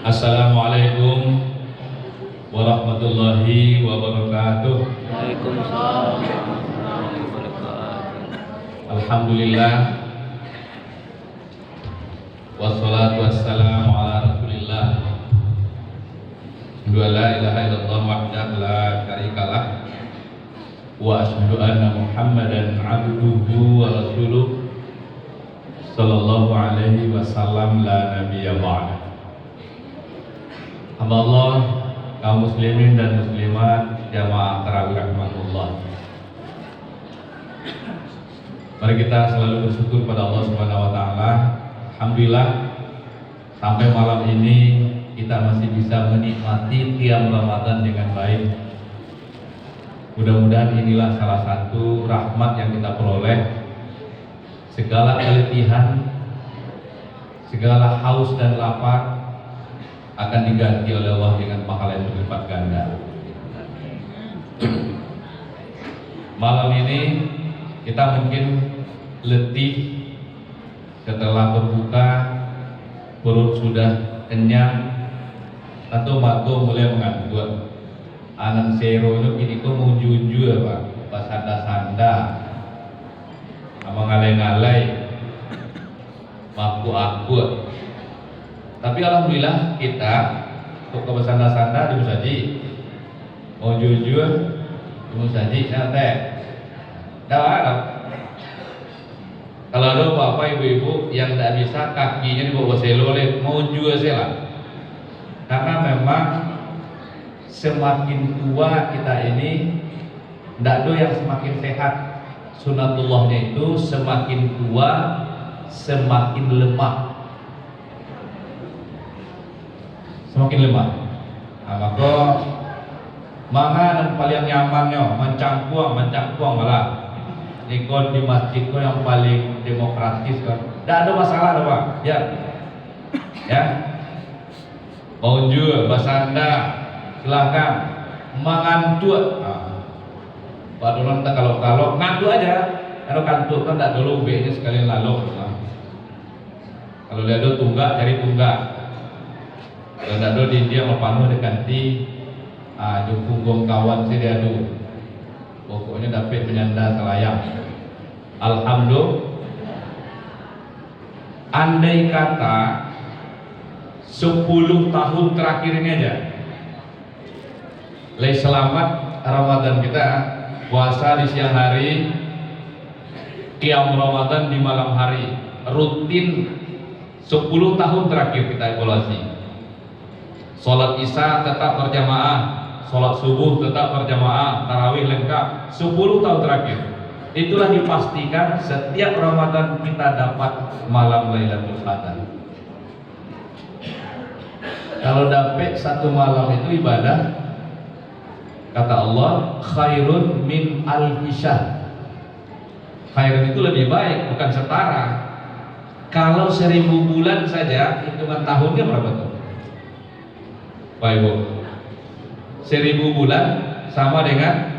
Assalamualaikum warahmatullahi wabarakatuh. Waalaikumsalam warahmatullahi wabarakatuh. Alhamdulillah, wassalatu wassalamu ala rasulillah, wa la ilaha illallah wahdahu la syarikalah, wa asyhadu anna muhammadan abduhu wa rasuluh sallallahu alaihi wasallam, la nabiyya ba'da. Hamba Allah, kaum muslimin dan muslimat, jamaah tarawih rahmatullah. Mari kita selalu bersyukur pada Allah Subhanahu wa taala. Alhamdulillah sampai malam ini kita masih bisa menikmati qiyam Ramadan dengan baik. Mudah-mudahan inilah salah satu rahmat yang kita peroleh. Segala keletihan, segala haus dan lapar akan diganti oleh Allah dengan pahala yang berlipat ganda. Malam ini kita mungkin letih setelah berbuka, perut sudah kenyang, atau mata mulai mengantuk. Anan sero itu kini kok mau jujur pak sanda-sanda, abang ngalai-ngalai, aku. Tapi alhamdulillah kita untuk kebesanda-sanda di musaji, mau jujur di musaji santai. Kalau ada apa-apa ibu-ibu yang tidak bisa kakinya dibawa seloleh, mau juga sela. Karena memang semakin tua kita ini, tidak ada yang semakin sehat. Sunatullahnya itu semakin tua semakin lemah. Semakin lemah. Nah, maka mana yang paling nyamannya mencangkuang malah. Ikon di masjid kok yang paling demokratis kan. Tidak ada masalah Pak. Ya. Mau jual basanda silahkan mengantuk. Pak Donon tak kalau ngantuk aja. Kalau kantuk kan tidak dulu B-nya sekalian lalu. Kalau dia ada tunggak cari tunggak. Kalau tidak ada di dia mau dekanti punggung kawan sih dia ada. Pokoknya dapat penyanda selayang. Alhamdulillah. Andai kata 10 tahun terakhir ini aja lay selamat Ramadan kita, puasa di siang hari, qiyam Ramadan di malam hari, rutin 10 tahun terakhir kita evaluasi. Sholat isya tetap berjamaah, sholat subuh tetap berjamaah, tarawih lengkap 10 tahun terakhir. Itulah dipastikan setiap Ramadan kita dapat malam Lailatul Qadar. Kalau dapat satu malam itu ibadah, kata Allah, khairun min alfi syahr. Khairun itu lebih baik, bukan setara. Kalau 1000 bulan saja, hitungan tahunnya berapa tuh? Baik Bu, 1000 bulan sama dengan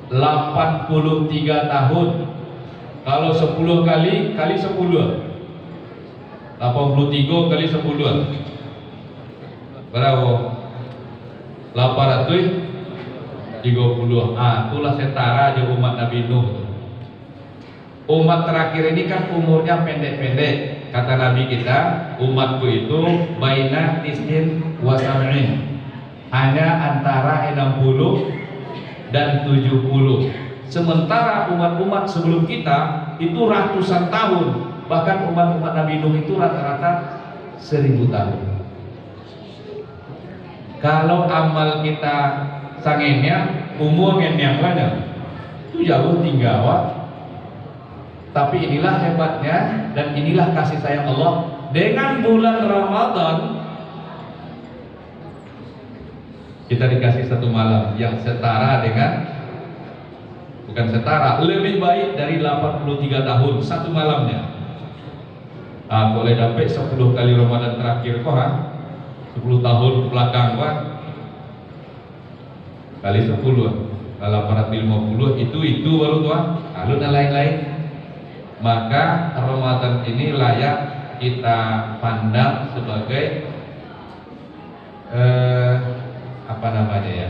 83 tahun. Kalau 10 kali 10, 83 kali 10 berapa? 830. Itulah setara aja umat Nabi Nuh. Umat terakhir ini kan umurnya pendek-pendek. Kata Nabi kita, umatku itu baina tis'in wa sab'in, hanya antara 60 dan 70. Sementara umat-umat sebelum kita itu ratusan tahun. Bahkan umat-umat Nabi Nuh itu rata-rata 1000 tahun. Kalau amal kita sangennya umur yang lainnya itu jauh tinggal. Tapi inilah hebatnya dan inilah kasih sayang Allah. Dengan bulan Ramadan kita dikasih satu malam yang setara dengan, bukan setara, lebih baik dari 83 tahun satu malamnya. Boleh dapat 10 kali Ramadan terakhir kok 10 tahun belakang kok kali 10 850 itu baru tuh. Lalu lain-lain Maka Ramadan ini layak kita pandang sebagai apa namanya ya?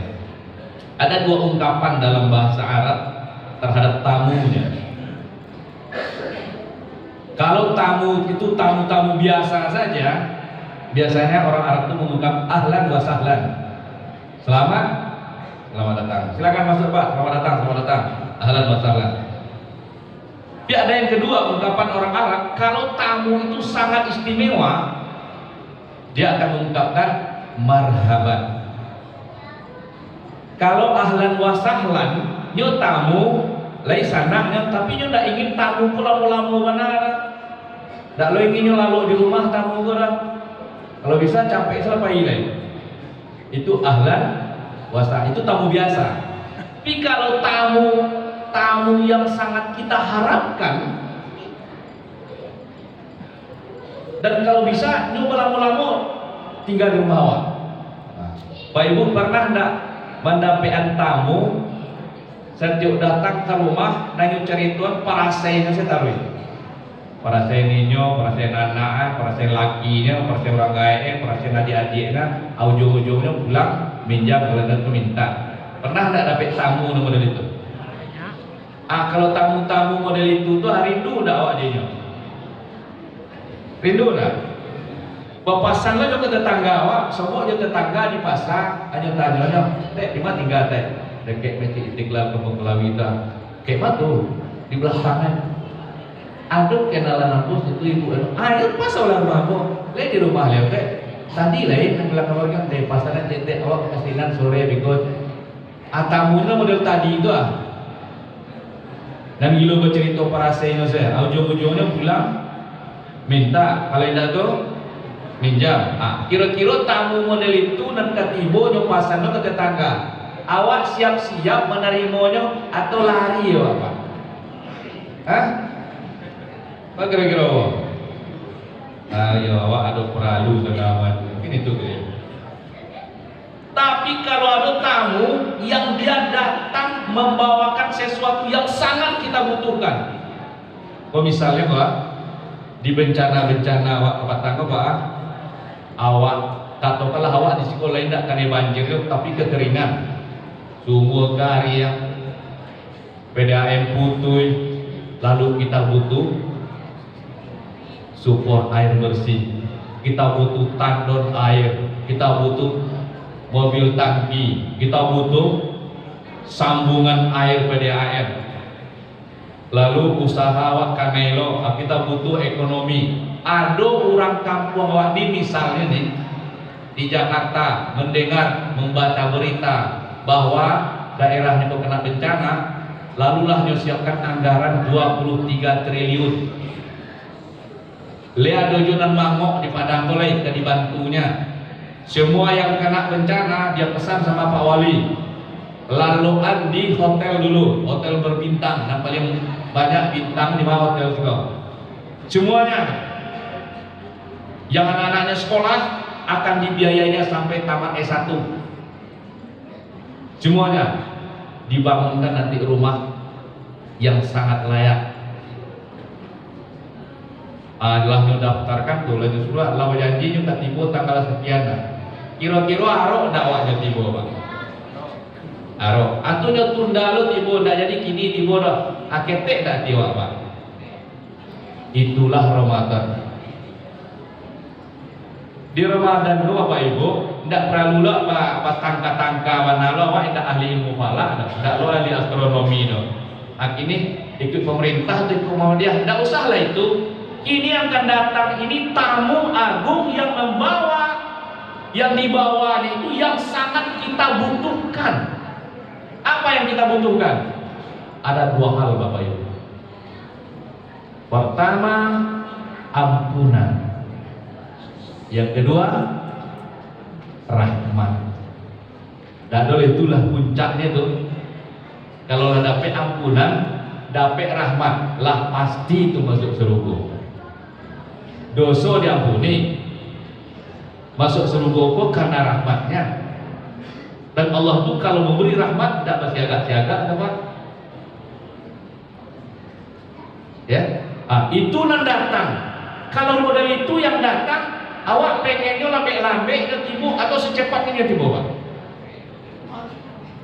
Ada dua ungkapan dalam bahasa Arab terhadap tamunya. Kalau tamu itu tamu-tamu biasa saja, biasanya orang Arab itu mengungkap ahlan wa sahlan. Selamat datang. Silakan masuk Pak. Selamat datang. Ahlan wa sahlan. Tapi ada yang kedua, ungkapan orang Arab, kalau tamu itu sangat istimewa, dia akan mengungkapkan marhaban. Kalau ahlan wa sahlan, nyo tamu lain sanaknya, tapi nyo ndak ingin tamu lama-lama benar. Ndak lo ingin nyo lalu di rumah tamu orang. Kalau bisa capek siapa ini? Itu ahlan wa sahlan, itu tamu biasa. Tapi kalau tamu yang sangat kita harapkan, dan kalau bisa nyoba lama-lama tinggal di rumah awak. Pak Ibu pernah ndak mendapatkan tamu setiap datang ke rumah nanya cerituan parasainya saya taruh. Parasai ninyo, parasai anak, parasai lakinya, parasai orang gaya, parasai adik-adiknya, ujung-ujungnya pulang minjam kalau ada minta. Pernah ndak dapat tamu model itu? Kalau tamu-tamu model itu tuh rindu ndak awak dia? Rindu ndak? Papasan lah ke tetangga awak, semua je tetangga di pasar, hanya tanya, teh di mana tinggal teh? Dekat Masjid Istiqlal Kampung Kelawita. Kayak mana tuh? Di belakangan. Ada kenalan aku itu ibu. Ayo pas orang rumahmu, lihat di rumah lihat teh. Tadi lain yang belakang orang teh pasaran teh awak kasinan sore bikot. Tamunya model tadi itu Dan gila bercerita parasainya saya. Ujung-ujungnya pulang minta kalau tidak tuh minjam. Kira-kira tamu model itu dan ketibo nyopasannya ke tetangga. Awak siap-siap menerimanya atau lari ya Pak? Apa kira-kira awak? Ya awak ada peralu segala mungkin itu kira. Tapi kalau ada tamu yang dia datang membawakan sesuatu yang sangat kita butuhkan. Misalnya Pak, di bencana-bencana awak kebatang Pak, awak katakanlah awak di sekolah tidak kena banjir tapi kekeringan, sumur garing, PDAM putui, lalu kita butuh support air bersih, kita butuh tandon air, kita butuh mobil tangki, kita butuh sambungan air PDAM, lalu usaha awak kanelo, kita butuh ekonomi. Ada orang kampung awak di misalnya nih di Jakarta membaca berita bahwa daerahnya kena bencana, lalulah siapkan anggaran 23 triliun. Lihat dojonan mangok di Padang Tolai kita dibantunya. Semua yang kena bencana dia pesan sama Pak Wali. Laluan di hotel dulu, hotel berbintang, dan paling banyak bintang di bawah hotel juga. Semuanya, yang anak-anaknya sekolah akan dibiayainya sampai tamat S1. Semuanya dibangunkan nanti rumah yang sangat layak. Adalah daftarkan tuh lalu surat lawan janji juga tiba tanggal sekian. Kira-kira arok ndak wajib tiba Bang. Arok atunya tunda lo tiba ndak jadi kini tiba dah. Aketek ndak tiba Pak. Itulah Ramadan. Di Ramadan itu Bapak Ibu ndak perlu lah Pak tangka-tangka mana lo Pak ndak ahli ilmu falak ndak lo ahli astronomi no. Ini ikut pemerintah tuh ikut Muhammadiyah ndak usah lah itu. Ini akan datang, ini tamu agung yang membawa, yang dibawa itu yang sangat kita butuhkan. Apa yang kita butuhkan? Ada dua hal Bapak Ibu. Pertama, ampunan. Yang kedua, rahmat. Dan itulah puncaknya tuh. Kalau dapat ampunan, dapat rahmat, lah pasti itu masuk surga. Dosa diampuni, masuk surga kok karena rahmatnya. Dan Allah tuh kalau memberi rahmat tidak bersiaga-siaga, apa? Ya, Itu nan datang. Kalau model itu yang datang, awak pengennya lambe-lambe ke tibu atau secepatnya dia tibu, Pak?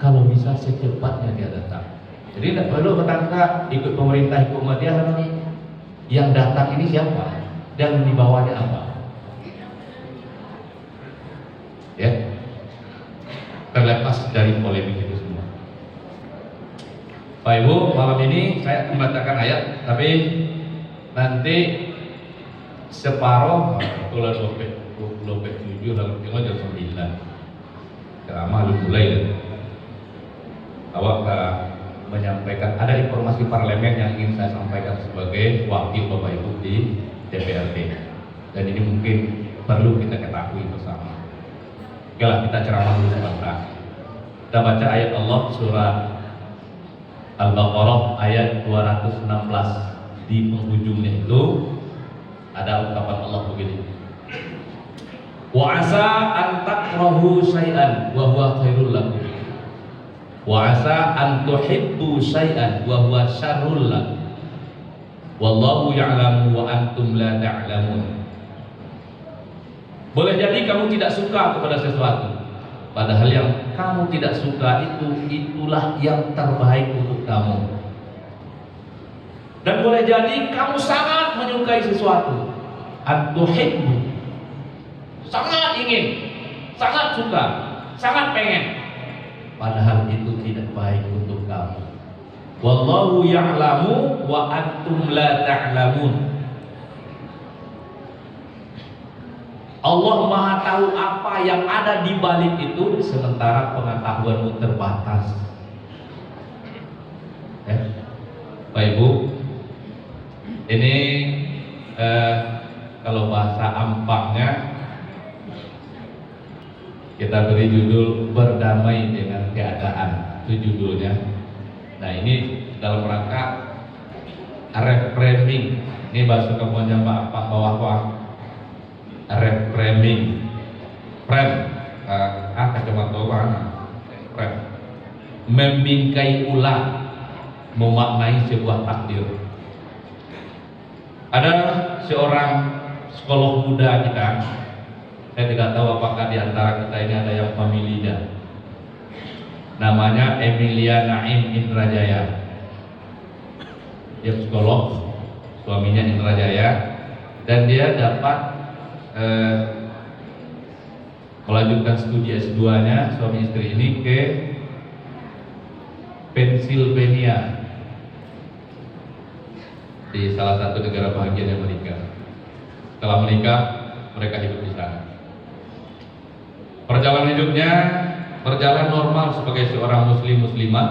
Kalau bisa secepatnya dia datang. Jadi tidak perlu ketangka ikut pemerintah, ikut media. Yang datang ini siapa dan di bawahnya apa? Ya, terlepas dari polemik itu semua. Pak Ibu, malam ini saya membacakan ayat, tapi nanti separuh bulan 27 lalu tengok jam 9 ceramah lu mulai ya. Awak menyampaikan ada informasi parlemen yang ingin saya sampaikan sebagai wakil Bapak Ibu di DPRD, dan ini mungkin perlu kita ketahui bersama. Oke lah, kita ceramah dulu sebentar. Kita baca ayat Allah surah Al-Baqarah ayat 216. Di penghujungnya itu ada ungkapan Allah begini: wa asa an takrahu syai'an wa huwa khairul lakum wa asa an tuhibbu syai'an wa huwa syarrul lakum wallahu ya'lamu wa antum la ta'lamun. Boleh jadi kamu tidak suka kepada sesuatu, padahal yang kamu tidak suka itulah yang terbaik untuk kamu. Dan boleh jadi kamu sangat menyukai sesuatu, antuhibbu, sangat ingin, sangat suka, sangat pengen, padahal itu tidak baik untuk kamu. Wallahu ya'lamu wa antum la ta'lamun. Allah Maha tahu apa yang ada di balik itu, sementara pengetahuanmu terbatas. Ya, Bapak Ibu, ini kalau bahasa Ampangnya kita beri judul berdamai dengan keadaan, itu judulnya. Nah, ini dalam rangka reframing. Ini bahasa kemudian Pak bawah reframing, kacamata frame, membingkai ulang, memaknai sebuah takdir. Ada seorang psikolog muda kita, saya tidak tahu apakah di antara kita ini ada yang familiar. Namanya Emilia Naim Indrajaya. Dia psikolog, suaminya Indrajaya, dan dia dapat melanjutkan studi S2-nya suami istri ini ke Pennsylvania, di salah satu negara bagian Amerika. Setelah menikah, mereka hidup di sana. Perjalanan hidupnya berjalan normal sebagai seorang muslimah.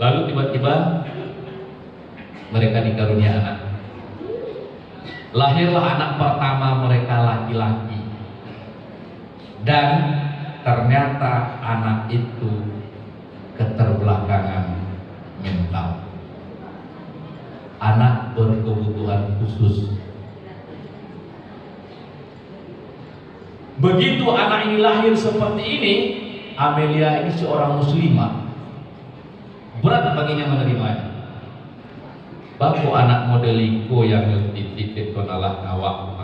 Lalu tiba-tiba mereka dikarunia anak. Lahirlah anak pertama mereka laki-laki. Dan ternyata anak itu keterbelakangan mental. Anak berkebutuhan khusus. Begitu anak ini lahir seperti ini, Amelia ini seorang muslimah, berat baginya menerimanya. Baku anak modeliko yang titik konalah awak.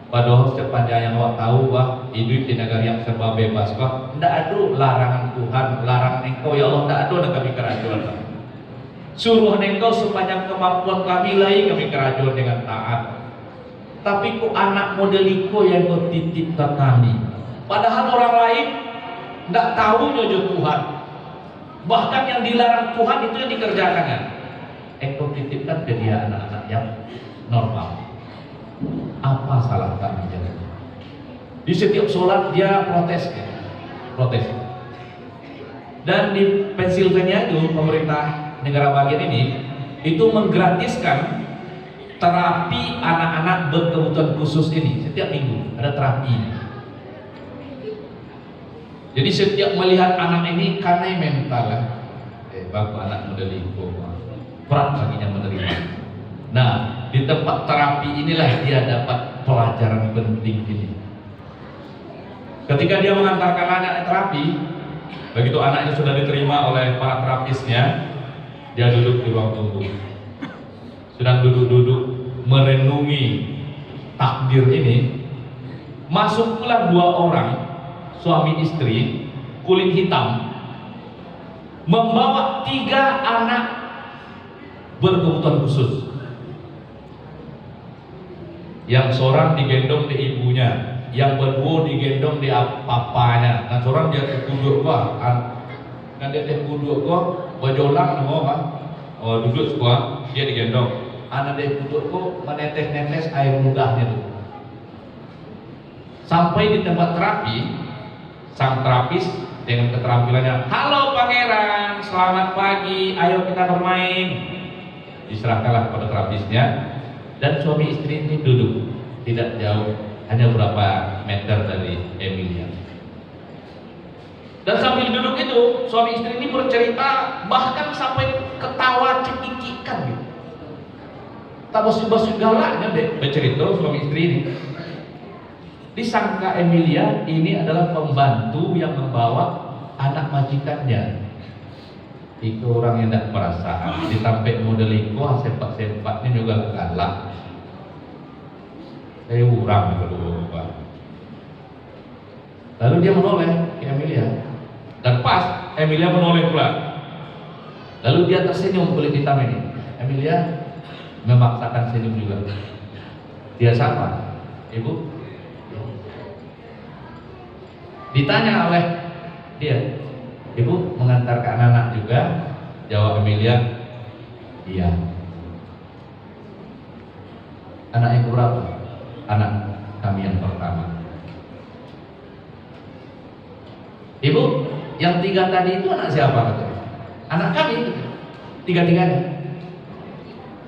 Padahal sepanjang yang awak tahu wah hidup di negara yang serba bebas, wah tidak ada larangan Tuhan, larangan engkau ya Allah, tidak ada dan kami kerajuan. Suruh engkau sepanjang kemampuan kami lagi kami kerajuan dengan taat. Tapi kok anak modeliko yang kau titip ke kami, padahal orang lain tidak tahu nyojo Tuhan, bahkan yang dilarang Tuhan itu yang dikerjakan kan. Engkau titipkan ke dia anak-anak yang normal. Apa salah kami jadi? Di setiap sholat dia protes. Dan di Pennsylvania itu pemerintah negara bagian ini itu menggratiskan terapi anak-anak berkebutuhan khusus ini setiap minggu ada terapi. Jadi setiap melihat anak ini karena mental bagus anak model itu berat baginya menerima. Nah, di tempat terapi inilah dia dapat pelajaran penting ini. Ketika dia mengantarkan anak terapi, begitu anaknya sudah diterima oleh para terapisnya, dia duduk di ruang tunggu. sedang duduk-duduk merenungi takdir ini, masuk pula dua orang suami istri kulit hitam membawa 3 anak berkebutuhan khusus. Yang seorang digendong di ibunya, yang berdua digendong di papanya. Nah, seorang dia kuduk gua, kan dia kuduk gua, bajolang mau kan? Oh, duduk gua, dia digendong. Anak dia kuduk gua menetes-netes air ludahnya tuh. Sampai di tempat terapi, sang terapis dengan keterampilannya, halo pangeran, selamat pagi, ayo kita bermain. Diserahkanlah kepada terapisnya, dan suami istri ini duduk tidak jauh, hanya berapa meter dari Emilia. Dan sambil duduk itu, suami istri ini bercerita, bahkan sampai ketawa cekikikan gitu. Tak basuh-basuh galaknya deh bercerita suami istri ini. Disangka Emilia ini adalah pembantu yang membawa anak majikannya. Itu orang yang tidak perasaan, ditampek model iko, sempat-sempatnya juga galak. Saya urang dulu, Pak. Lalu dia menoleh ke Emilia, dan pas Emilia menoleh pula. Lalu dia tersenyum kulit hitam ini. Emilia memaksakan senyum juga. Dia sama, ibu. Ditanya oleh dia, ibu mengantarkan anak juga? Jawab Emilia, iya. Anak yang berapa? Anak kami yang pertama. Ibu, yang 3 tadi itu anak siapa? Anak kami, 3-tiganya.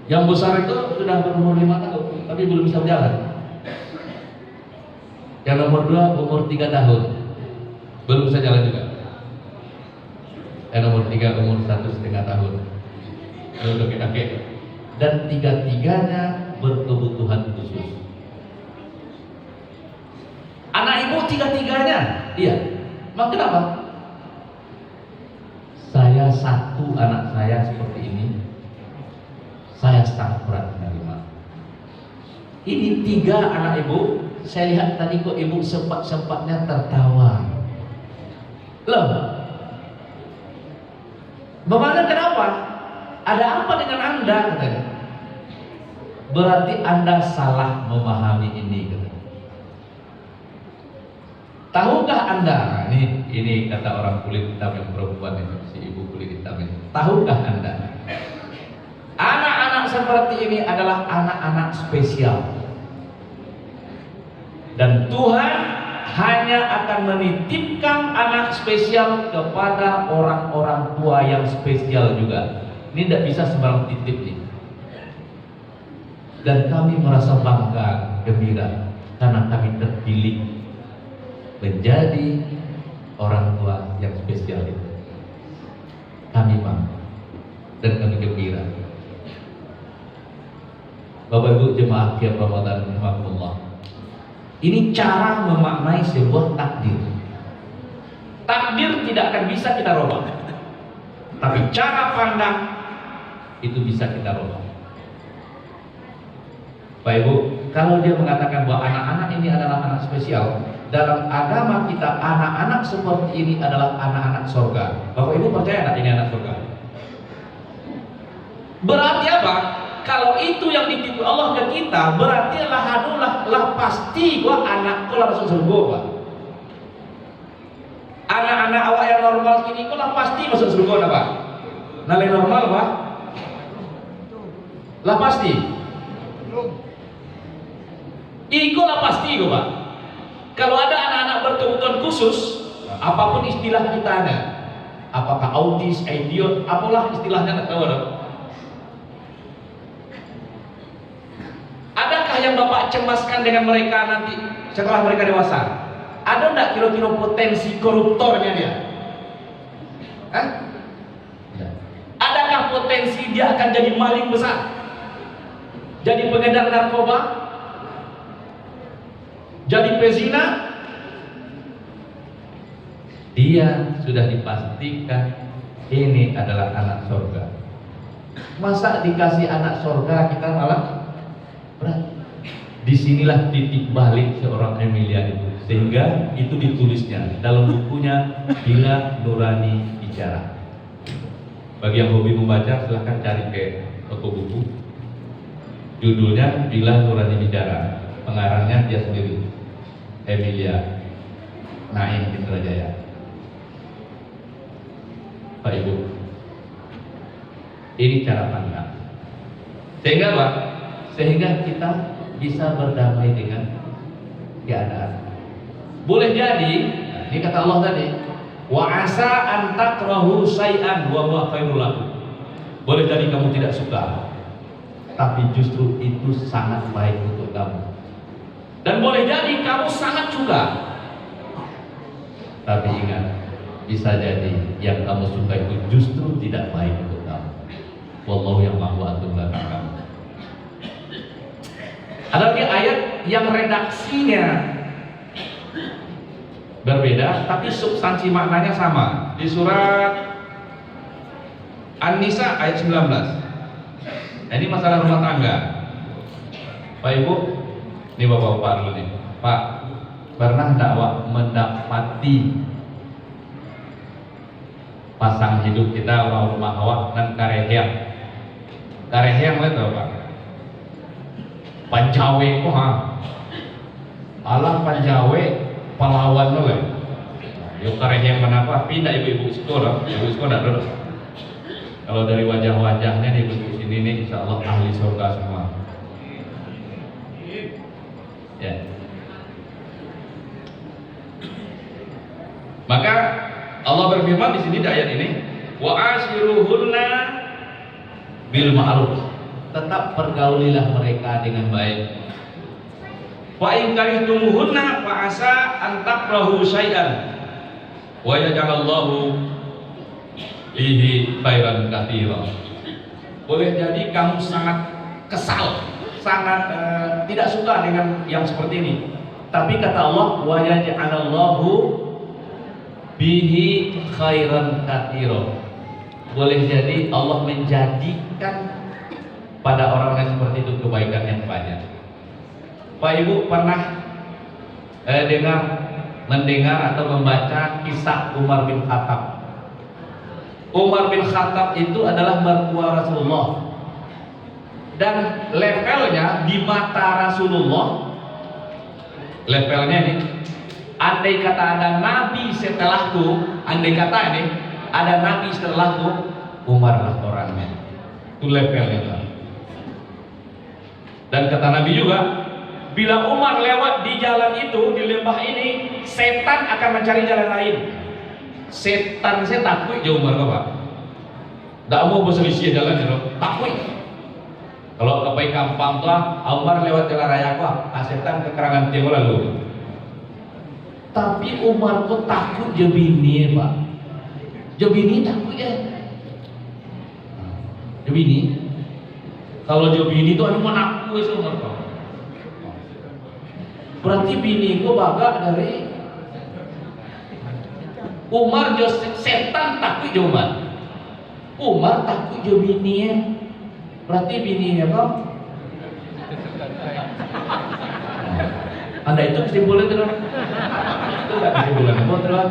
Yang besar itu sudah berumur 5 tahun, tapi belum bisa berjalan. Yang nomor 2 umur 3 tahun, belum bisa jalan juga. Yang nomor 3 umur 1,5 tahun, udah kakek. Dan 3-tiganya berkebutuhan khusus. Anak ibu 3-tiganya, iya. Mak kenapa? Saya satu anak saya seperti ini, saya sangat berat menerima. Ini 3 anak ibu. Saya lihat tadi kok ibu sempat-sempatnya tertawa. Loh, bagaimana, kenapa? Ada apa dengan Anda? Katanya. Berarti Anda salah memahami ini, katanya. Tahukah Anda, ini kata orang kulit hitam yang perempuan itu, si ibu kulit hitam ini. Tahukah Anda, anak-anak seperti ini adalah anak-anak spesial. Dan Tuhan hanya akan menitipkan anak spesial kepada orang-orang tua yang spesial juga. Ini tidak bisa sembarang titip nih. Dan kami merasa bangga, gembira, karena kami terpilih menjadi orang tua yang spesial itu. Kami bangga dan kami gembira. Bapak Ibu jemaah tiap Ramadan rahimakumullah. Ini cara memaknai sebuah takdir. Takdir tidak akan bisa kita rubah, tapi cara pandang itu bisa kita rubah. Bapak Ibu, kalau dia mengatakan bahwa anak-anak ini adalah anak spesial, dalam agama kita anak-anak seperti ini adalah anak-anak surga. Bapak Ibu percaya tak ini anak surga? Berarti apa? Kalau itu yang dititip Allah ke kita, berarti lah pasti gua anakku lah masuk surga, Pak. Anak-anak awak yang normal kini kok lah pasti masuk surga, Pak. Nalai normal, Pak. Lah pasti. Iko lah pasti, gua, Pak. Kalau ada anak-anak berkebutuhan khusus, apapun istilah kita ada, apakah autis, idiot, apalah istilahnya, tak tahu ada. Adakah yang Bapak cemaskan dengan mereka nanti setelah mereka dewasa? Ada enggak kira-kira potensi koruptornya dia? Hah? Adakah potensi dia akan jadi maling besar? Jadi pengedar narkoba? Jadi pezina? Dia sudah dipastikan ini adalah anak surga. Masa dikasih anak surga kita malah berat. Disinilah titik balik seorang Emilia itu, sehingga itu ditulisnya dalam bukunya Bila Nurani Bicara. Bagi yang hobi membaca silahkan cari ke toko buku. Judulnya Bila Nurani Bicara, pengarangnya dia sendiri, Emilia Naim Indrajaya. Pak Ibu, ini cara pandang. Sehingga apa? Sehingga kita bisa berdamai dengan keadaan. Boleh jadi, ini kata Allah tadi, wa asa an takrahu syai'an wa huwa khairul lakum. Boleh jadi kamu tidak suka, tapi justru itu sangat baik untuk kamu. Dan boleh jadi kamu sangat suka, tapi ingat, bisa jadi yang kamu suka itu justru tidak baik untuk kamu. Wallahu yang mahu antum lakukan. Ada lagi ayat yang redaksinya berbeda, tapi substansi maknanya sama. Di surat An-Nisa ayat 19. Ini masalah rumah tangga. Pak Ibu, ini bapak-bapak dulu nih. Pak, pernah dakwah mendapati pasang hidup kita orang rumah awak dan karehyang. Karehyang itu Pak. Panjawe kok ha. Alam Panjawe pahlawan lo kan. Yo karehyang kenapa? Pindah ibu-ibu sekolah, ibu sekolah dulu. Kalau dari wajah-wajahnya di ibu sini nih, insya Allah ahli surga semua. Ya. Maka Allah berfirman di sini di ayat ini, wa ashiruhunna bil ma'ruf. Tetap pergaulilah mereka dengan baik. Wa in karihtumuhunna fa asa an takrahu syai'an wa yaj'alallahu fihi khairan katsira. Boleh jadi kamu sangat kesal, sangat tidak suka dengan yang seperti ini. Tapi kata Allah, wa yaj'alallahu bihi khairan katsira. Boleh jadi Allah menjadikan pada orang yang seperti itu kebaikan yang banyak. Pak Ibu pernah mendengar atau membaca kisah Umar bin Khattab. Umar bin Khattab itu adalah mertua Rasulullah, dan levelnya di mata Rasulullah, levelnya ini, andai kata ada nabi setelahku, andai kata ini ada nabi setelahku, Umar lah orangnya. Itu levelnya. Dan kata Nabi juga, bila Umar lewat di jalan itu, di lembah ini, setan akan mencari jalan lain. Setan saya takut ya Umar Pak. Tak mau berselisih jalan itu, takut. Kalau kepai kampung tuh, Umar lewat jalan raya apa? Setan kekerangan tiang lalu. Tapi Umar kok takut je bini Pak. Je bini takut ya. Je bini. Kalau je bini tuh anu mana aku itu Umar Pak. Berarti bini gua baga dari Umar jo setan takut je Umar. Umar takut je bini ya. Berarti bininya Pak. Anda itu kesimpulan terus. Itu enggak kesimpulan apa terus.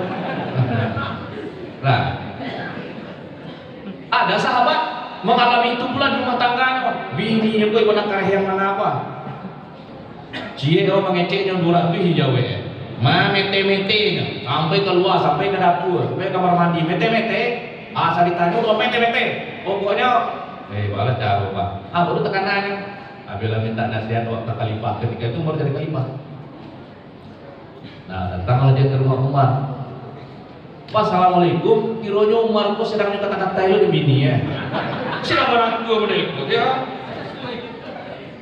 Nah, ada sahabat mengalami itu pula di rumah tangganya. Bininya gue ibadah karehyang mana apa? Cie kau mengeceknya durak tu hijau ya. Mete-metenya sampai keluar, sampai ke dapur, sampai kamar mandi, mete-mete. Asal ditanya kok mete-mete. Pokoknya balas cara Pak. Baru tekanannya. Bila minta nasihat waktu khalifah, ketika itu Umar jadi khalifah. Nah, datanglah dia ke rumah Umar. Pak, assalamualaikum. Kiranya Umar kok sedang kata-kata itu di bini ya. Siapa orang tua mereka? Ya.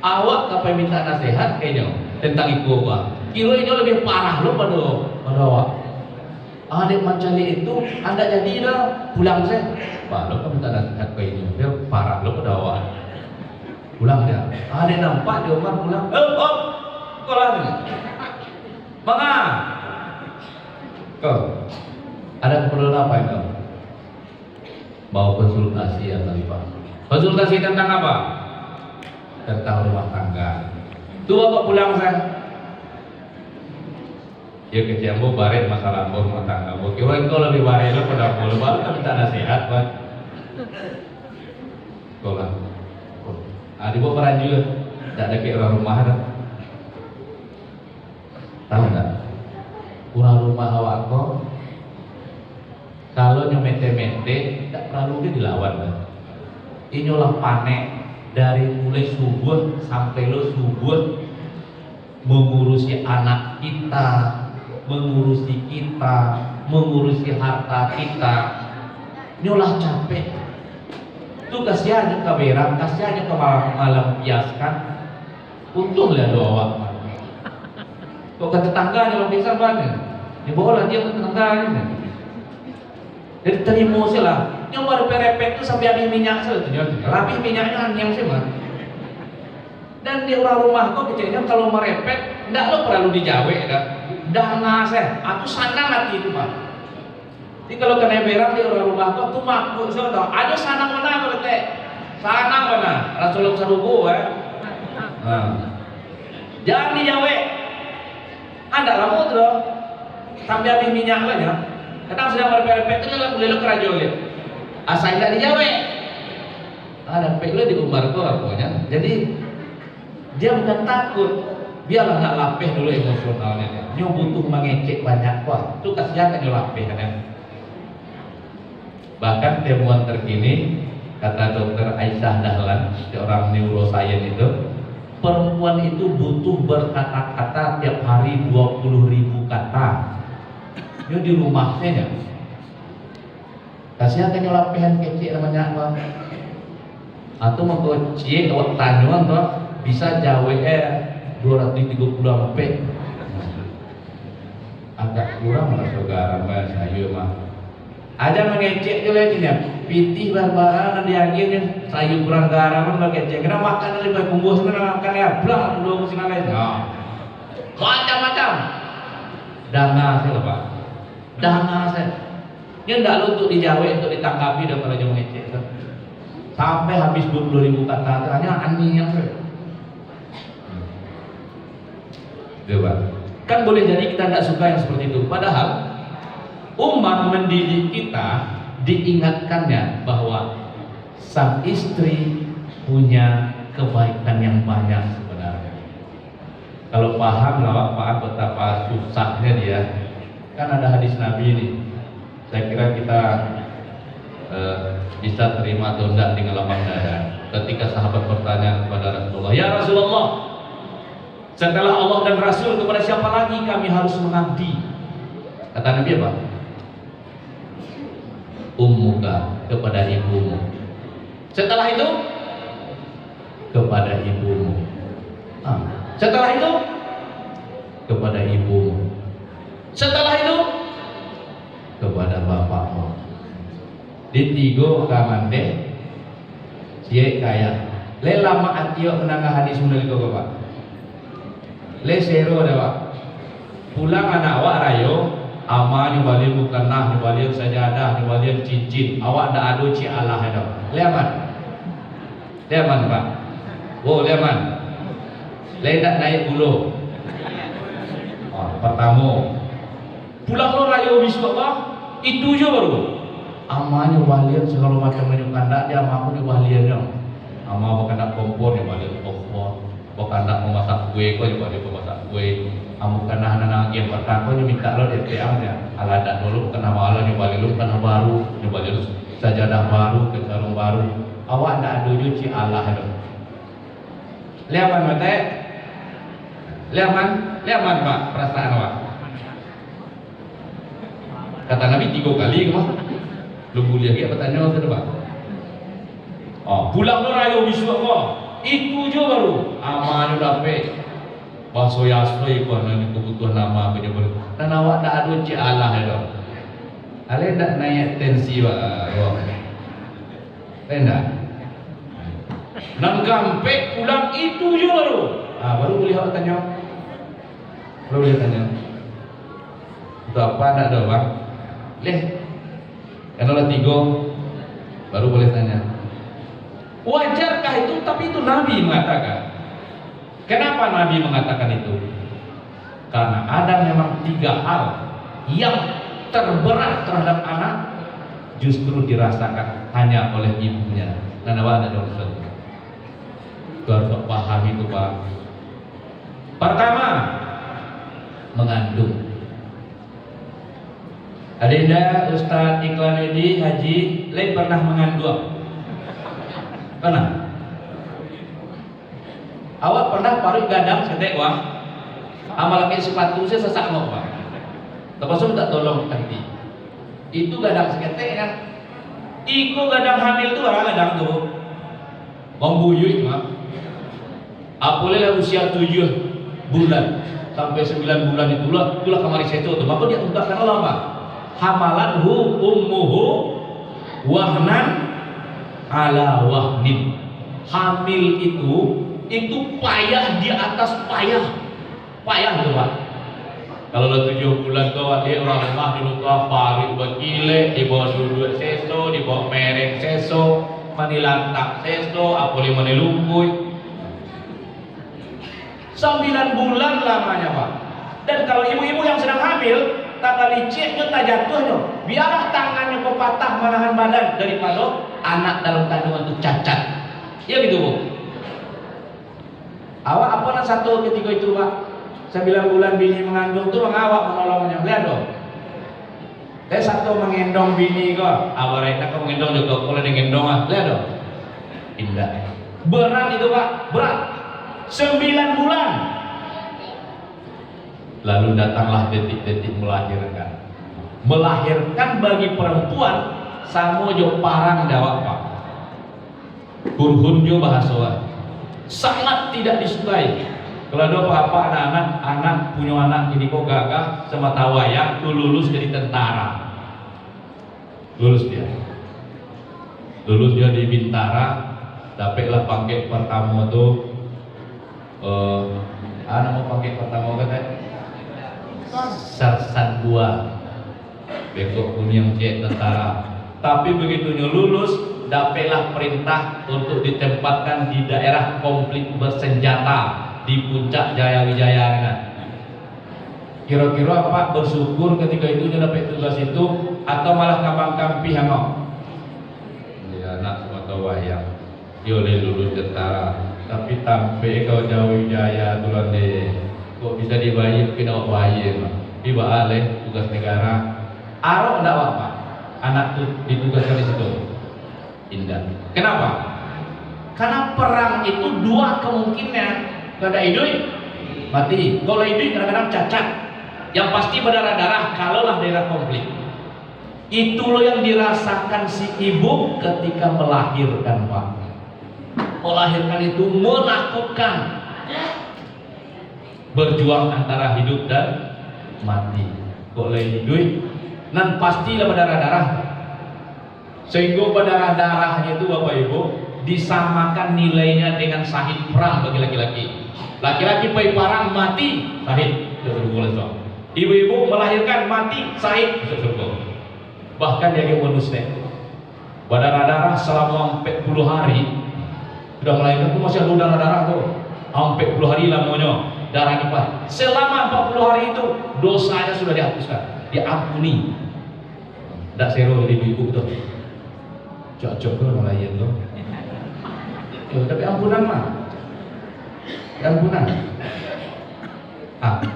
Awak kapan minta nasihat kayaknya tentang ibu Pak. Kiranya lebih parah lo pada awak. Adik mencari itu, anda jadi dah pulang saya. Pak, lo kan minta nasihat kayaknya. Dia parah lo pada awak. Pulang dia. Adik nampak dia Umar pulang. Kau lagi. Manga. Kau ada keperluan apa itu? Mau konsultasi ya Khalifah. Konsultasi tentang apa? Tentang rumah tangga. Tuh bapak pulang saya. Ya kecembo baret masalah rumah tangga. Kira kau lebih baret lah pada boleh baru tapi tak nasihat pak. Kau lah. Di bawah peran juga. Tak ada kayak orang rumah dah. Tahu tak? Orang rumah awak kau. Kalau nyomete-mete, tak perlu dia dilawan dah. Inilah panek dari mulai subuh sampai lo subuh mengurusi anak kita, mengurusi kita, mengurusi harta kita. Inilah capek. Itu kasihannya ke berang, kasihannya ke malam piaskan. Untung lah doa awak. Kok ke tetangganya orang biasa banget. Dia bawa dia ke tetangganya. Jadi terima sih lah. Yang baru perepet itu sampai habis minyak saja. Habis minyaknya yang sih mah. Dan di orang rumah kok kecilnya kalau merepet, ndak lo perlu dijawab dah. Dah ngasih, aku sanang hati itu pak. Jadi kalau kena berang di orang rumah kok tuh makmur so tau. Ada sanang mana kalau teh? Sanang mana? Rasulullah sarubu Nah. Jangan dijawab. Anda lama tuh sampai habis minyak lah ya. Kadang sedang berperepet itu lah boleh lo kerajo lihat. Asal tidak dijawab. Ada peklo di umar kau pokoknya. Jadi dia bukan takut. Biarlah nak lapeh dulu emosionalnya. Nyo butuh mengecek banyak kok. Itu kasihan kan nyo lapeh kan. Bahkan temuan terkini kata dokter Aisyah Dahlan, seorang neuroscience itu, perempuan itu butuh berkata-kata tiap hari 20.000 kata. Dia di rumahnya kasihan kan lapihan kecil namanya apa? Atau mau kecil awak tanyuan tuh bisa jawab 230 HP. Agak kurang lah saudara mas ayo mah. Ada mengecek juga ini ya. Pitih barbaran di akhirnya sayur kurang garam mengecek. Kena makan lebih bungkus kena makan ya blang dua musim lain. Macam-macam. Dana saya pak. Dana saya. Ini tidak untuk dijawab, untuk ditanggapi dan kalau jangan ngecek. Sampai habis 20.000 kata, hanya ani yang saya. Kan boleh jadi kita tidak suka yang seperti itu. Padahal umat mendidik kita diingatkannya bahwa sang istri punya kebaikan yang banyak sebenarnya. Kalau paham lah, paham betapa susahnya dia. Kan ada hadis Nabi ini. Saya kira kita bisa terima atau tidak dengan lapang dada. Ketika sahabat bertanya kepada Rasulullah, ya Rasulullah, setelah Allah dan Rasul kepada siapa lagi kami harus mengabdi? Kata Nabi apa? Ummuka, kepada ibumu. Setelah itu kepada ibumu. Setelah itu kepada ibumu. Setelah itu kepada bapakmu. Ditigo kamande cie kaya. Le lama atio menangah hadis mulai kau bapak. Le sero dawa. Pulang anak awak rayo. Ama nyubalin bukanah, nyubalin sajadah, nyubalin cincin. Awak dah adu ci Allah ada. Leman. Leman pak. Oh leman. Le nak naik bulu. Pertama. Pulang lo rayo biswa pak. Itu je baru. Ama nyubalin segala macam menyukanda dia ama aku nyubaliannya. Ama bukan nak kompor nyubalin kompor. Bukan nak memasak kue kau nyubalin memasak kue. Kamu kena anak yang pertama ni minta lo DPM ya. Aladat dulu kena malah nyubalin lu kena baru, nyubalin sajadah baru, sarung baru. Awak ndak ada cuci Allah itu. Liaman mate. Liaman pak perasaan awak. Kata Nabi 3 kali mah. Lu boleh lagi apa tanya waktu pak? Pulang lo rayo biswa kok. Itu je baru. Amannya dapat. Baso yasoi ko nang kebutuhan nama penyebut. Dan awak dak adu ci Allah itu. Ale dak naik tensi wa. Enggak. Nang gampe pulang itu je baru. Baru boleh awak tanya. Baru boleh tanya. Itu apa nak ada bang? Leh. Kalau 3 baru boleh tanya. Wajarkah itu? Tapi itu Nabi mengatakan. Kenapa Nabi mengatakan itu? Karena ada memang 3 hal yang terberat terhadap anak justru dirasakan hanya oleh ibunya. Dan apa ada dosa? Itu harus paham itu, Pak. Pertama, mengandung. Adinda Ustadz Iklan Edi Haji lain pernah mengandung? Pernah? Awak pernah parut gadang setek wah? Amal pakai sepatu saya sesak mau Pak. Terpaksa tak tolong nanti. Itu gadang seketek kan? Iko gadang hamil tuh orang gadang tuh. Membuyui mah. Apalagi usia 7 bulan sampai 9 bulan itulah kamari seto tuh. Maka dia ungkapkan Allah Pak. Hamalathu ummuhu wahnan ala wahnin. Hamil itu payah di atas payah tuh Pak. Kalau udah 7 bulan tuh dia orang rumah dulu tuh parit bakile, dibawa duduk seso, dibawa merek seso, manilantak seso, apalagi manilungkuy. 9 bulan lamanya Pak. Dan kalau ibu-ibu yang sedang hamil, tak liciknya, tak jatuhnya, biarlah tangannya kau patah menahan badan daripada anak dalam kandungan itu cacat. Ya gitu Bu. Awak apa nak satu ketika itu Pak? 9 bulan bini mengandung tuh mengawak menolongnya. Lihat dong. Satu mengendong bini kok. Awak reka kau mengendong juga kalau mengendong ah. Lihat dong. Indah. Berat itu Pak, berat. 9 bulan. Lalu datanglah detik-detik melahirkan. Melahirkan bagi perempuan sama jo parang dawak Pak. Kurhun jo bahasa. Sangat tidak disukai. Kalau ada apa-apa anak punya anak ini kok gagah sama tawaya tuh lulus jadi tentara. Lulus dia di Bintara, dapatlah pakai pertama tuh mau pakai pertama katanya Sarsan 2 bekok kuning cek tentara. Tapi begitu lulus dapatlah perintah untuk ditempatkan di daerah konflik bersenjata di puncak Jaya Wijaya. Kira-kira Pak bersyukur ketika itu dia dapat tugas itu atau malah kampang-kampi hangok? Ya anak semata wayang dia oleh lulus tentara tapi tampe kau Jaya Wijaya tulan deh kok bisa dibayar kena bayar tiba alih tugas negara arok ndak Pak anak tuh ditugaskan di situ. Indah. Kenapa? Karena perang itu 2 kemungkinan. Kada hidup mati. Kalau hidup kadang-kadang cacat. Yang pasti berdarah-darah kalaulah daerah konflik. Itu loh yang dirasakan si ibu ketika melahirkan Pak. Melahirkan itu menakutkan. Berjuang antara hidup dan mati. Kalau hidup nan pastilah berdarah-darah. Sehingga berdarah-darahnya itu Bapak Ibu disamakan nilainya dengan syahid perang bagi laki-laki. Laki-laki pergi perang mati syahid. Ibu-ibu melahirkan mati syahid. Bahkan dia bonusnya berdarah-darah selama 40 hari sudah melahirkan itu masih ada darah-darah tuh. Sampai 40 hari lamanya darah lipat. Selama 40 hari itu dosanya sudah dihapuskan, diampuni. Tidak seru dari ibu tuh. Cocok tuh melahirkan tuh. Tapi ampunan mah. Ampunan.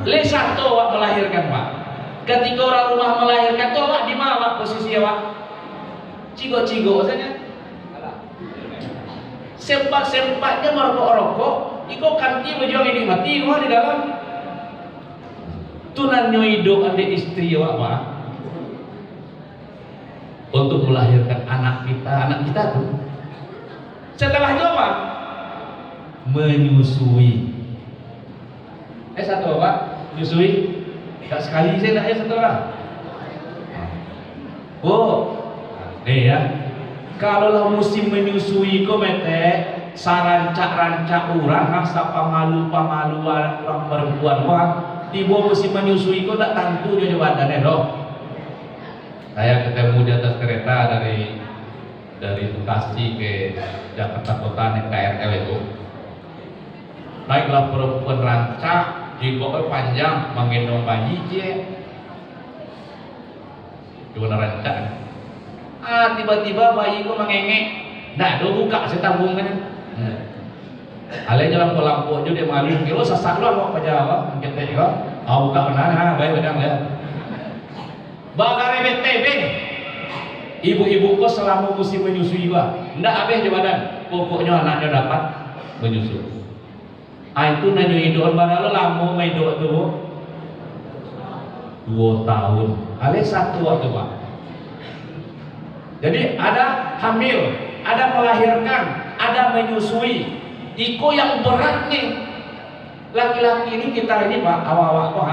Le satu awak melahirkan Pak. Ketika orang rumah melahirkan tuh awak di mana Pak posisi awak? Cigo-cigo saja. Sempat-sempatnya merokok-rokok, iko kanti berjuang ini mati mah di dalam. Tunan nyoido ande istri awak Pak. Untuk melahirkan anak kita tuh. Setelah itu apa? Menyusui. Satu Pak, menyusui. Tak sekali saya tak satu orang. Oh, nih ya. Kalau musim menyusui kok mete sarancak-rancak orang sapa malu-pamalu orang perempuan Pak. Tiba musim menyusui kok tak tentu dia badannya dong. Saya ketemu di atas kereta dari dari Bekasi ke Jakarta Kota naik KRL itu. Naiklah perempuan rancak, jenggotnya panjang, menggendong bayi Gimana rancak? Tiba-tiba bayi itu mengengek. Nah, do buka saya tabungannya. Ale jalan lampu aja dia malu, kilo sasak lo mau Jawa, kita juga. Buka benar, baik benar ya. Bakar BTB. Ibu-ibu kok selama musim menyusui bah, ndak abeh di badan. Pokoknya anaknya dapat menyusui. Itu nanya idon mana lo lama main doa tuh 2 tahun. Ale 1 waktu pak. Jadi ada hamil, ada melahirkan, ada menyusui. Iko yang berat nih. Laki-laki ini kita ini pak, awak-awak kok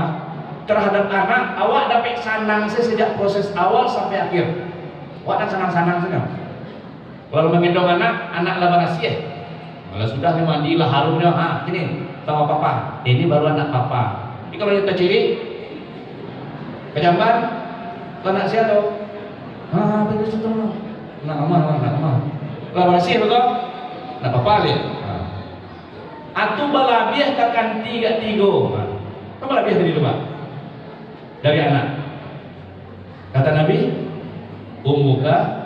terhadap anak, awak dapat sanang sejak proses awal sampai akhir. Awak kan sanang-sanang saja. Kalau menggendong anak lah rahasia. Kalau sudah nih mandilah harumnya, ini sama papa. Ini baru anak papa. Ini kalau kita ciri, kejamban, anak siapa tuh? Betul betul. Nak mama. Lah rahasia betul? Nak papa lihat. Atu balabiah kakan 3. Apa balabiah tadi lupa? Dari anak. Kata Nabi, ummuka.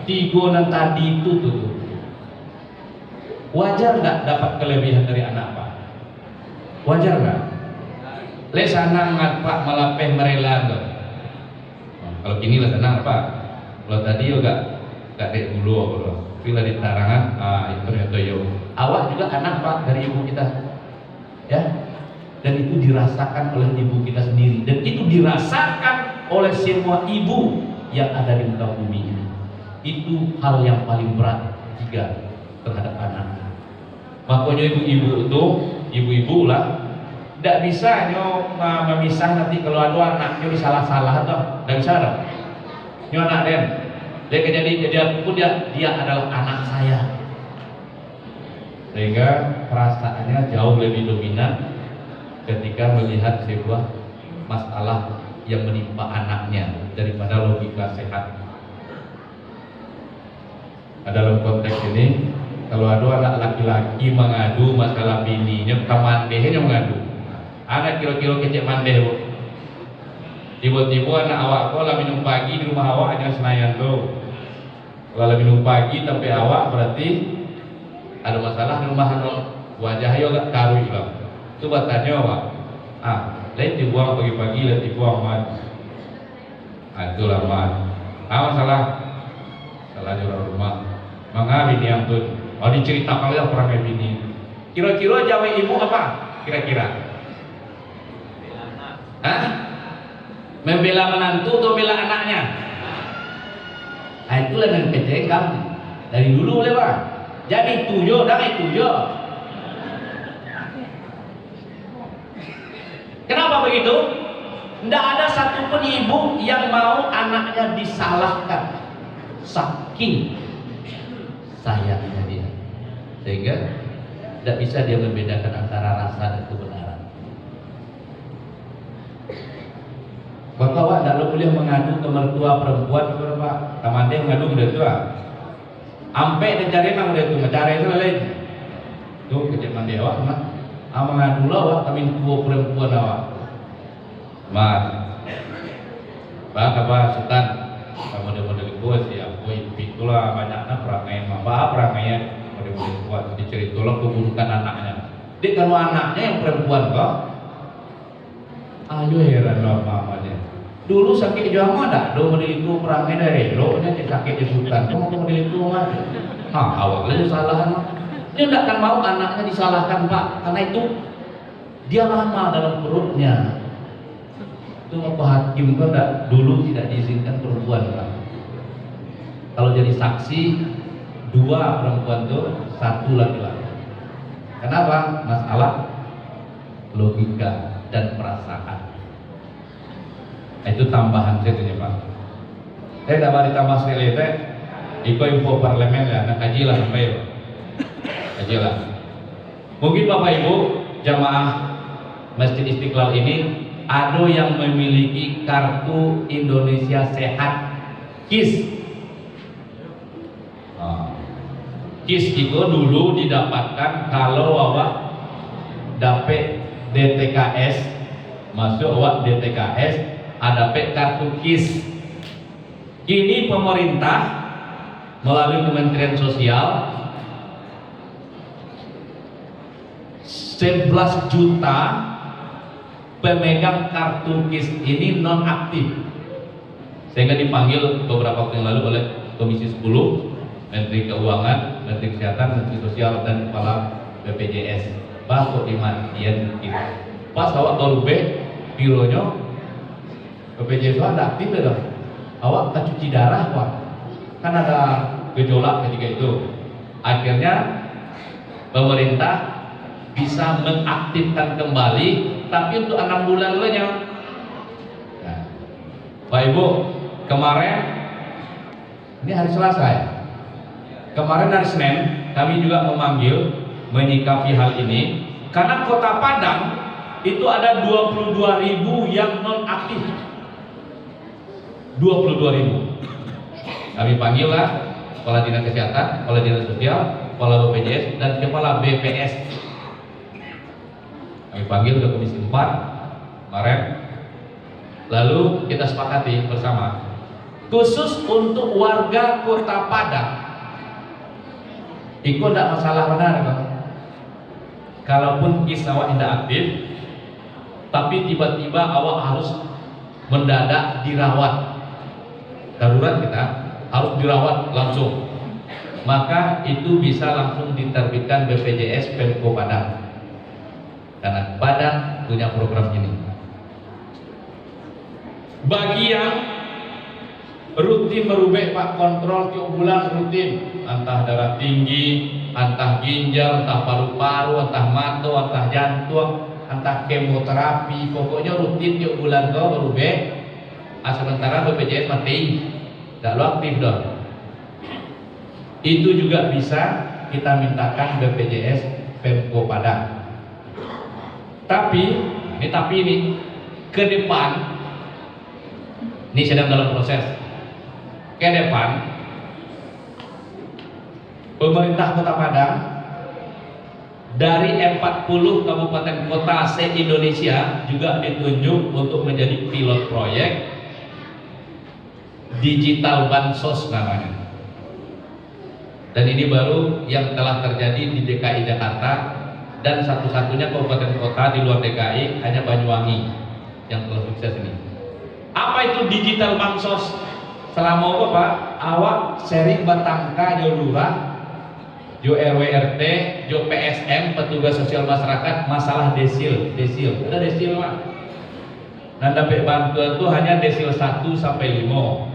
3 nan tadi itu tuh. Wajar nggak dapat kelebihan dari anak pak? Wajar nggak? Le sanang pak malapeh merelan tuh. Kalau gini lah senang pak. Kalau tadi juga gak dek dulu. Bila di tarangan, itu ternyata yo. Awak juga anak pak dari ibu kita, ya. Dan itu dirasakan oleh ibu kita sendiri. Dan itu dirasakan oleh semua ibu yang ada di muka bumi ini. Itu hal yang paling berat juga terhadap anak. Makanya ibu-ibu lah, tidak bisa memisah nanti kalau ada anaknya disalah-salah atau tidak bisa dong. Ini anak dia kejadian dia adalah anak saya, sehingga perasaannya jauh lebih dominan ketika melihat sebuah masalah yang menimpa anaknya daripada logika sehat. Dalam konteks ini, kalau ada anak laki-laki mengadu masalah bininya, kamandehnya mengadu. Anak kira-kira kecil mandeh, bu. Tiba-tiba anak awak kok lah minum pagi di rumah awak hanya Senayan tuh. Kalau minum pagi sampai awak berarti ada masalah di rumah lo. Wajahnya agak karu juga. Itu batanya awak. Lain dibuang pagi-pagi, lain dibuang man. Itulah man. Masalah di rumah. Mangga bini yang tuh. Diceritakan lah perangnya bini. Kira-kira Jawa ibu apa? Kira-kira? Membela menantu atau membela anaknya? Itulah yang kecil kamu dari dulu boleh pak. Jadi tujuh dan tujuh. Kenapa begitu? Tidak ada satupun ibu yang mau anaknya disalahkan, saking sayangnya dia, sehingga tidak bisa dia membedakan antara rasa dan kebenaran. Bapak awak tidak boleh mengadu ke mertua perempuan, Pak. Kamande mengadu ke mertua. Ampe dicari nang mertua, mencari itu lain. Tuh kecil mandi awak, mak. Mengadu lah awak kami tua perempuan awak. Mak. Pak apa Sultan? Kamu model gue sih, aku itulah banyaknya perangai, apa perangainya model kuat. Diceritalah keburukan anaknya. Jadi kalau anaknya yang perempuan kok, ayo heran lah mamanya. Dulu sakit jama dah, do model itu perangai dari lo, nya sakit di Sultan. Kamu model itu mah, awalnya kesalahan mah. Dia tidak akan mau anaknya disalahkan pak, karena itu dia lama dalam perutnya. Itu apa hakim kan dulu tidak diizinkan perempuan pak. Kalau jadi saksi 2 perempuan tuh 1 laki-laki. Kenapa? Masalah logika dan perasaan. Itu tambahan saya tanya pak. Saya dapat ditambah sekali teh. Iko info parlemen ya, nak kaji lah sampai pak. Kaji lah. Mungkin bapak ibu jamaah Masjid Istiqlal ini ada yang memiliki kartu Indonesia Sehat KIS. KIS itu dulu didapatkan kalau awak dapet DTKS, masuk awak DTKS, ada kartu KIS. Kini pemerintah melalui Kementerian Sosial 11 juta pemegang kartu KIS ini non aktif, sehingga dipanggil beberapa waktu yang lalu oleh Komisi 10, Menteri Keuangan, Menteri Kesehatan, Menteri Sosial, dan Kepala BPJS. Kok dimatiin KIS? Pas awak baru bironya BPJS ada aktif dong. Awak tak cuci darah Pak. Kan ada gejolak ketika itu. Akhirnya pemerintah bisa mengaktifkan kembali, tapi untuk 6 bulan dulunya. Nah, Pak Ibu, kemarin ini hari Selasa ya. Kemarin hari Senin kami juga memanggil menyikapi hal ini karena Kota Padang itu ada 22.000 yang non aktif. 22.000. Kami panggil lah Kepala Dinas Kesehatan, Kepala Dinas Sosial, Kepala BPJS, dan Kepala BPS. Kami panggil ke Komisi 4 kemarin. Lalu kita sepakati bersama, khusus untuk warga Kota Padang, itu tidak masalah benar Pak. Kalaupun KIS awak tidak aktif, tapi tiba-tiba awak harus mendadak dirawat, darurat kita harus dirawat langsung, maka itu bisa langsung diterbitkan BPJS Pemko Padang, karena Padang punya program ini. Bagi yang rutin merubek Pak, kontrol tiap bulan rutin, entah darah tinggi, entah ginjal, entah paru-paru, entah mata, entah jantung, entah kemoterapi, pokoknya rutin tiap bulan kau merubek. Sementara BPJS mati, tidak lo aktif dong. Itu juga bisa kita mintakan BPJS Pemko Padang. Tapi ini ke depan, ini sedang dalam proses. Ke depan, pemerintah Kota Padang dari 40 kabupaten kota se-Indonesia juga ditunjuk untuk menjadi pilot proyek digital bansos namanya. Dan ini baru yang telah terjadi di DKI Jakarta, dan satu-satunya kabupaten kota di luar DKI hanya Banyuwangi yang telah sukses ini. Apa itu digital bansos? Selama apa Pak? Awak sering bertangka jo lurah, jo RW RT, jo PSM, petugas sosial masyarakat, masalah desil. Ada desil Pak. Dan dapat bantuan itu hanya desil 1 sampai 5.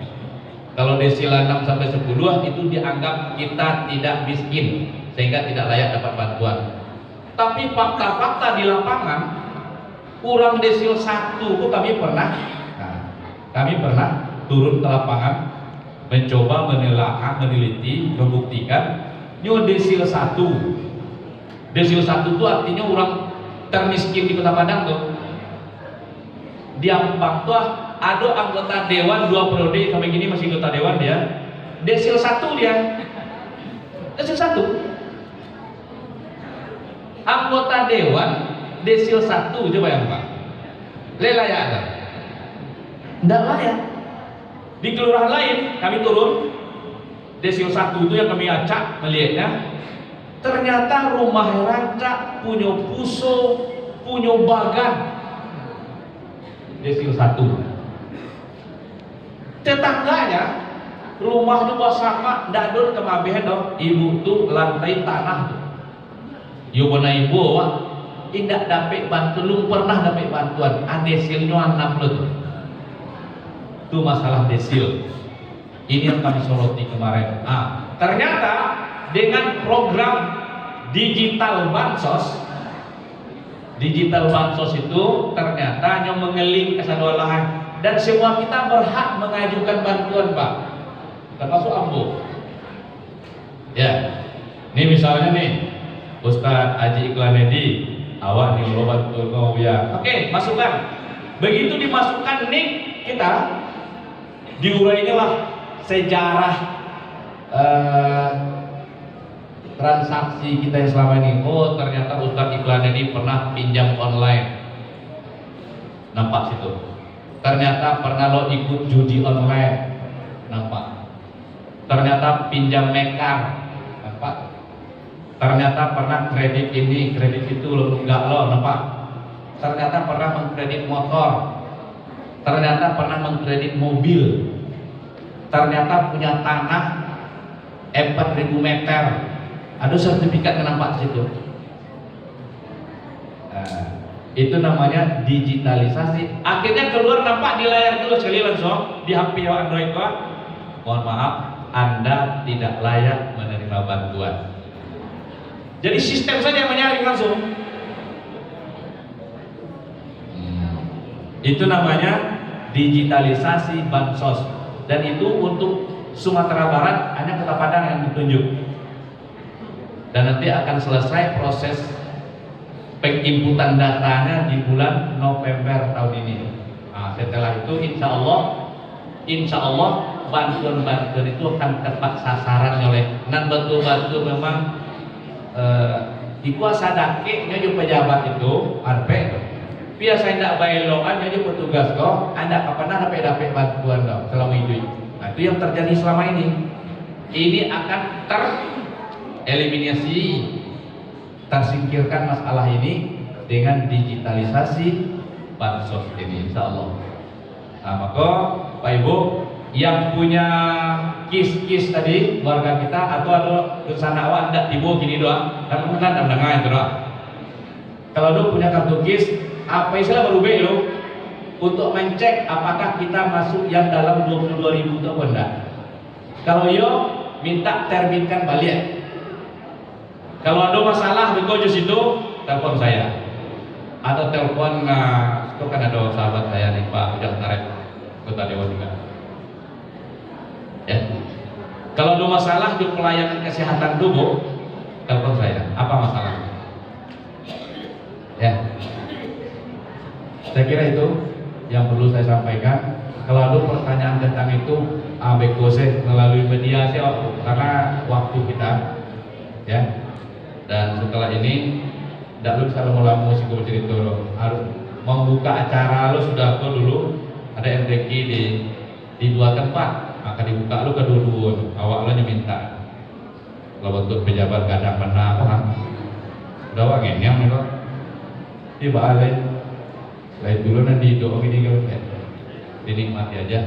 Kalau desil 6 sampai 10 itu dianggap kita tidak miskin, sehingga tidak layak dapat bantuan. Tapi fakta-fakta di lapangan, kurang desil 1 itu kami pernah turun ke lapangan, mencoba menelaah, meneliti, membuktikan nyo desil 1. Desil 1 itu artinya orang termiskin di Kota Padang tuh. Di Ampang tuh ada anggota dewan 2 periode sampai gini masih anggota dewan dia. Desil 1 dia. Desil 1. Anggota dewan desil 1, coba yang Pak. Layak ada? Enggak layak. Di kelurahan lain kami turun, desil 1 itu yang kami acak melihatnya, ternyata rumah rancak, punya puso, punya bagan. Desil 1. Tetangganya rumah itu sama, ndak ada kemabihan dong. Ibu tuh lantai tanah tuh. Yo benar ibu wak, tidak dapat bantuan, belum pernah dapat bantuan. Desilnya 6 tuh. Itu masalah desil. Ini yang kami soroti kemarin. Ternyata dengan program digital bansos itu ternyata hanya mengeling kesadolahan, dan semua kita berhak mengajukan bantuan Pak, termasuk Ambo. Ya, ini misalnya nih Ustadz Haji Iklanedi, awak nih lo bantu mau ya. Oke, masukkan. Begitu dimasukkan nik kita, diurainya lah sejarah transaksi kita yang selama ini. Oh, ternyata Ustadz Iklan ini pernah pinjam online. Nampak situ. Ternyata pernah lo ikut judi online. Nampak. Ternyata pinjam mekar. Nampak. Ternyata pernah kredit ini, kredit itu lo enggak lo. Nampak. Ternyata pernah mengkredit motor. Ternyata pernah mengkredit mobil. Ternyata punya tanah 4.000 meter. Ada sertifikat yang nampak di situ. Nah, itu namanya digitalisasi. Akhirnya keluar nampak di layar dulu sekali langsung di HP Android kok. Mohon maaf, Anda tidak layak menerima bantuan. Jadi sistem saja yang menyaring langsung. Itu namanya digitalisasi bansos. Dan itu untuk Sumatera Barat hanya Kota Padang yang ditunjuk. Dan nanti akan selesai proses penginputan datanya di bulan November tahun ini. Nah, setelah itu insya Allah bantuan-bantuan itu akan tepat sasaran oleh nan betul-betul memang dikuasa dakeknya juga pejabat itu arpe biasa tidak bailoan jadi petugas kok anda kapan dapat bantuan dong selama itu. Nah, itu yang terjadi selama ini akan tereliminasi, tersingkirkan masalah ini dengan digitalisasi bansos ini insya Allah. Nah, maka Pak Ibu yang punya kis-kis tadi warga kita atau ada kesana awak tidak tiba gini doang dan kemudian mendengar itu doang. Kalau lu punya kartu kis apa istilah baru lo untuk mencek apakah kita masuk yang dalam 22.000 atau enggak. Kalau yo minta terbitkan balik. Kalau ada masalah di Gojus itu telepon saya atau telepon itu kan ada sahabat saya nih Pak Ujang Tarik Kota Dewa juga. Ya. Kalau ada masalah di pelayanan kesehatan tubuh telepon saya. Apa masalahnya? Ya. Saya kira itu yang perlu saya sampaikan. Kalau ada pertanyaan tentang itu, Bekose melalui media sih, karena waktu kita, ya. Dan setelah ini, tidak lu bisa lama-lama musik cerita harus membuka acara lu sudah kok dulu ada MTQ di 2 tempat, maka dibuka lu kedua-dua, awak lu minta. Kalau bentuk pejabat kadang pernah orang, udah wangen yang nih kok, di balik. Lain dulu nanti doa gini kan, dinikmati aja.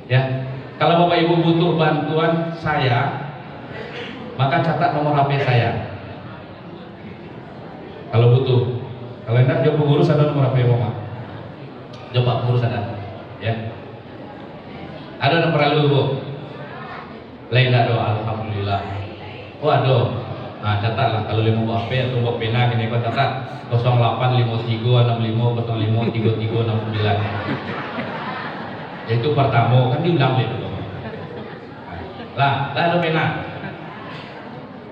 Ya, kalau Bapak Ibu butuh bantuan saya, maka catat nomor HP saya. Kalau butuh, kalau enggak coba pengurus ada nomor HP Bapak. Coba pengurus ada, ya. Ada nomor lalu Bu. Lain enggak doa, alhamdulillah. Oh ada. Nah catatlah kalau 5 HP atau bawa pena gini kau catat 085365053369. Itu pertama kan diulang dulu. Lah ada pena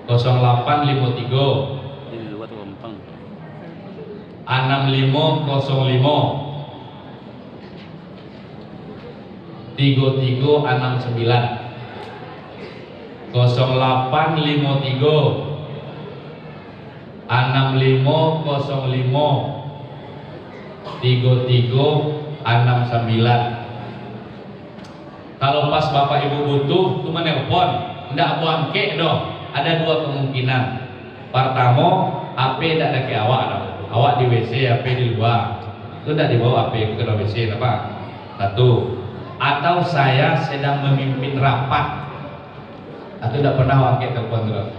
0853 Ini luar gampang. 6505 3369 0853 6505 3369. Kalau pas Bapak Ibu butuh cuma nelpon, ndak buangke doh. Ada 2 kemungkinan. Pertama, HP ndak ada ke awak dah. Awak di WC, HP di luar. Itu ndak dibawa HP ke dalam WC apa? Satu. Atau saya sedang memimpin rapat. Atau tidak pernah pakai telepon terus.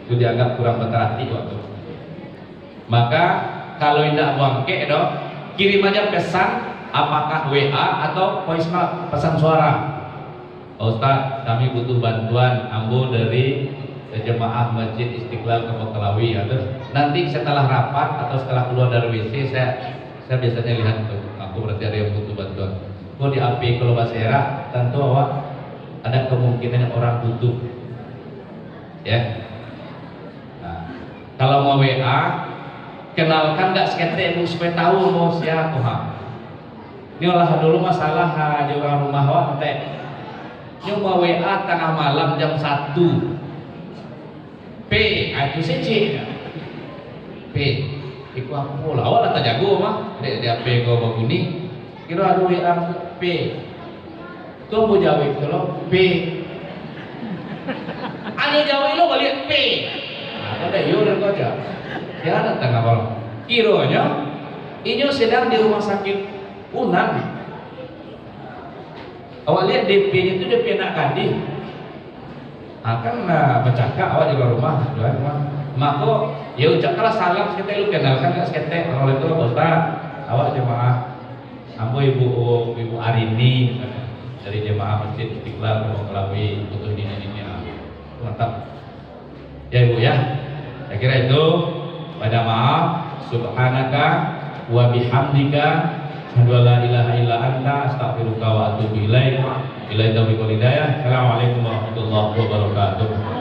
Itu dianggap kurang berhati waktu. Maka kalau tidak buangke doh, kirim aja pesan, apakah WA atau voice note, pesan suara. Ustaz, kami butuh bantuan ambo dari jemaah Masjid Istiqlal Kebokalawi. Nanti setelah rapat atau setelah keluar dari WC saya biasanya lihat tuh, aku berarti ada yang butuh bantuan. Kalau di AP kalau bahasa era, tentu awak ada kemungkinan orang butuh, ya. Nah, kalau mau WA, kenalkan nggak sekete supaya tahu mau siapa. Ini olah dulu masalah di orang rumah awak nanti. nyoba WA tengah malam jam 1. P, itu C. P, iku aku lah. Awal tak jago mah, dia P kau begini. Kira ada WA P. Tuh mau jawab kalau P. Ane jawab lo balik P. Ada yaudah kau aja. Dia ada tengah malam. Kiranya, ini sedang di rumah sakit Unan. Awak lihat DP-nya itu DP nak kandi. Akan bercakap awak di rumah, maka ya ucapkanlah salam sekete lu kenalkan nggak sekete oleh itu Ustaz, awak jemaah, ambo ibu Arini dari jemaah Masjid Istiqlal mau Kelawi butuh ini mantap ya ibu ya. Saya kira itu pada maaf subhanaka wa bihamdika asyhadu an la ilaha illa anta astaghfiruka wa atubu ilaik. Assalamualaikum warahmatullahi wabarakatuh.